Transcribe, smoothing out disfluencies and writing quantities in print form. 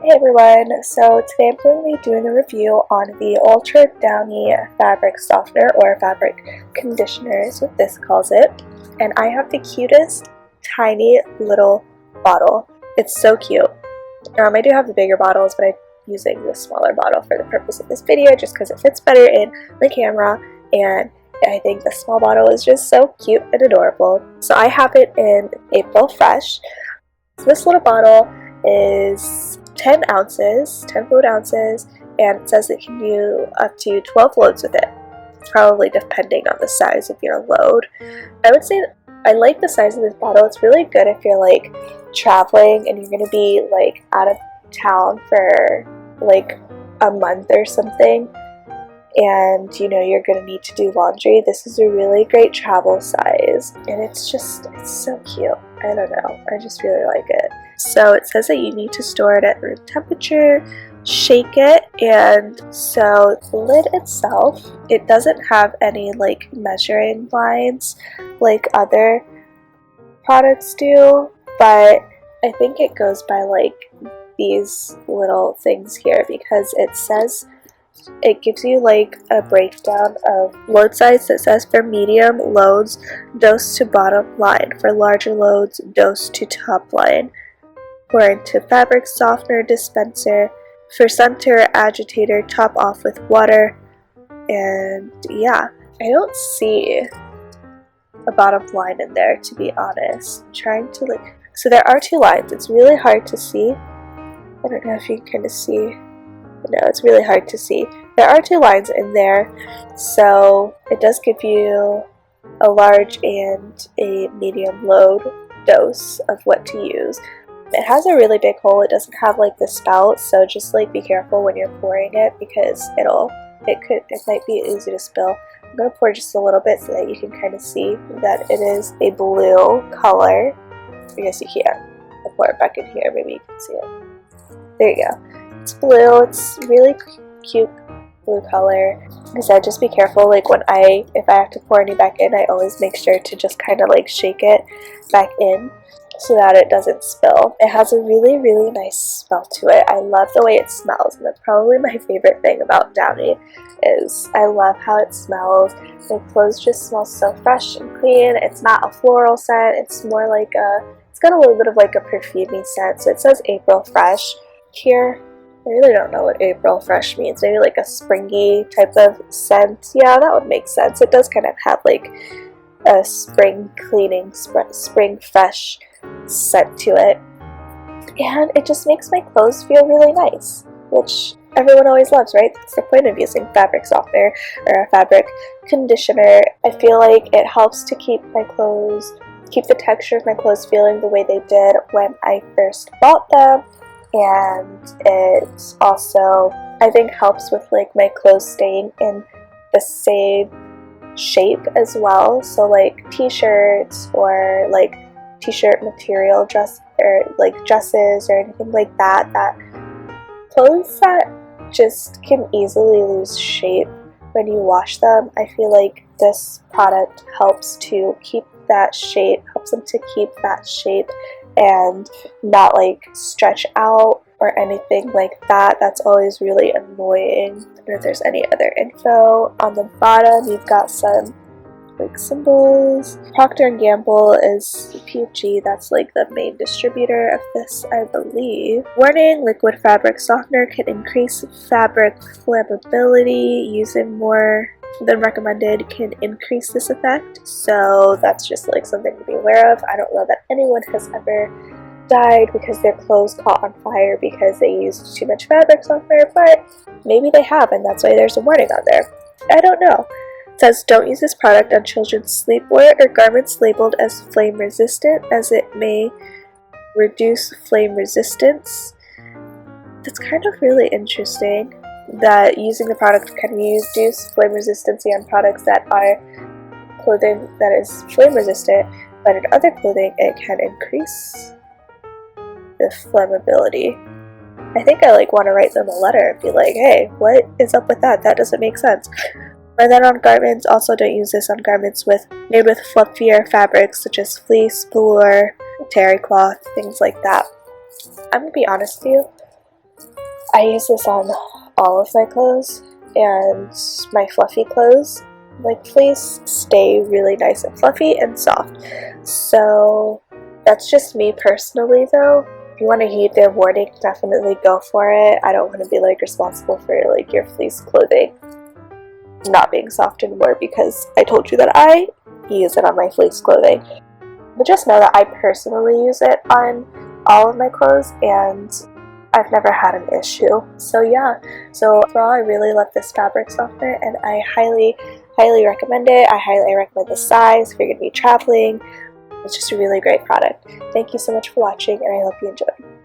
Hey everyone, so today I'm going to be doing a review on the Ultra Downy fabric softener or fabric conditioner is what this calls it. And I have the cutest tiny little bottle. It's so cute. I do have the bigger bottles, but I'm using the smaller bottle for the purpose of this video just because it fits better in the camera, and I think the small bottle is just so cute and adorable. So I have it in April Fresh. This little bottle is 10 fluid ounces, and it says it can do up to 12 loads with it. It's probably depending on the size of your load. I would say I like the size of this bottle. It's really good if you're like traveling and you're going to be like out of town for like a month or something, and you know you're going to need to do laundry. This is a really great travel size, and it's so cute. I don't know, I just really like it. So it says that you need to store it at room temperature, shake it, and so the lid itself, it doesn't have any like measuring lines like other products do, but I think it goes by like these little things here because it says it gives you like a breakdown of load size that says for medium loads, dose to bottom line. For larger loads, dose to top line. Pour into fabric softener dispenser. For center agitator, top off with water. And yeah, I don't see a bottom line in there, to be honest. I'm trying to like, so there are two lines. It's really hard to see. I don't know if you can kind of see. No, it's really hard to see. There are two lines in there, so it does give you a large and a medium load dose of what to use. It has a really big hole. It doesn't have like the spout, so just like be careful when you're pouring it because it might be easy to spill. I'm gonna pour just a little bit so that you can kind of see that it is a blue color. I guess you can't. I'll pour it back in here. Maybe you can see it. There you go. It's blue. It's really cute blue color. Like I said, just be careful. Like if I have to pour any back in, I always make sure to just kind of like shake it back in so that it doesn't spill. It has a really, really nice smell to it. I love the way it smells, and that's probably my favorite thing about Downy is I love how it smells. My clothes just smell so fresh and clean. It's not a floral scent. It's more like it's got a little bit of like a perfumey scent. So it says April Fresh here. I really don't know what April Fresh means. Maybe like a springy type of scent. Yeah, that would make sense. It does kind of have like a spring cleaning, spring fresh scent to it. And it just makes my clothes feel really nice, which everyone always loves, right? That's the point of using fabric softener or a fabric conditioner. I feel like it helps to keep the texture of my clothes feeling the way they did when I first bought them. And it also, I think, helps with like my clothes staying in the same shape as well. So like t-shirts or like t-shirt material dress or like dresses or anything like that, clothes that just can easily lose shape when you wash them, I feel like this product helps to keep that shape, helps them to keep that shape and not like stretch out or anything like that. That's always really annoying. And if there's any other info on the bottom, you've got some like symbols. Procter & Gamble is PG, that's like the main distributor of this, I believe. Warning, liquid fabric softener can increase fabric flammability. Using more than recommended can increase this effect, so that's just like something to be aware of. I don't know that anyone has ever died because their clothes caught on fire because they used too much fabric softener, but maybe they have, and that's why there's a warning on there. I don't know. It says don't use this product on children's sleepwear or garments labeled as flame resistant, as it may reduce flame resistance. That's kind of really interesting that using the product can reduce flame resistance on products that are clothing that is flame resistant, but in other clothing it can increase the flammability. I think I like want to write them a letter and be like, hey, what is up with that? That doesn't make sense. And then on garments, also don't use this on garments made with fluffier fabrics such as fleece, velour, terry cloth, things like that. I'm gonna be honest with you, I use this on all of my clothes, and my fluffy clothes, like fleece, stay really nice and fluffy and soft. So that's just me personally though. If you want to heed their warning, definitely go for it. I don't want to be like responsible for like your fleece clothing not being soft anymore because I told you that I use it on my fleece clothing. But just know that I personally use it on all of my clothes and I've never had an issue. So yeah, so overall I really love this fabric softener and I highly recommend it. I highly recommend the size if you're going to be traveling. It's just a really great product. Thank you so much for watching and I hope you enjoyed.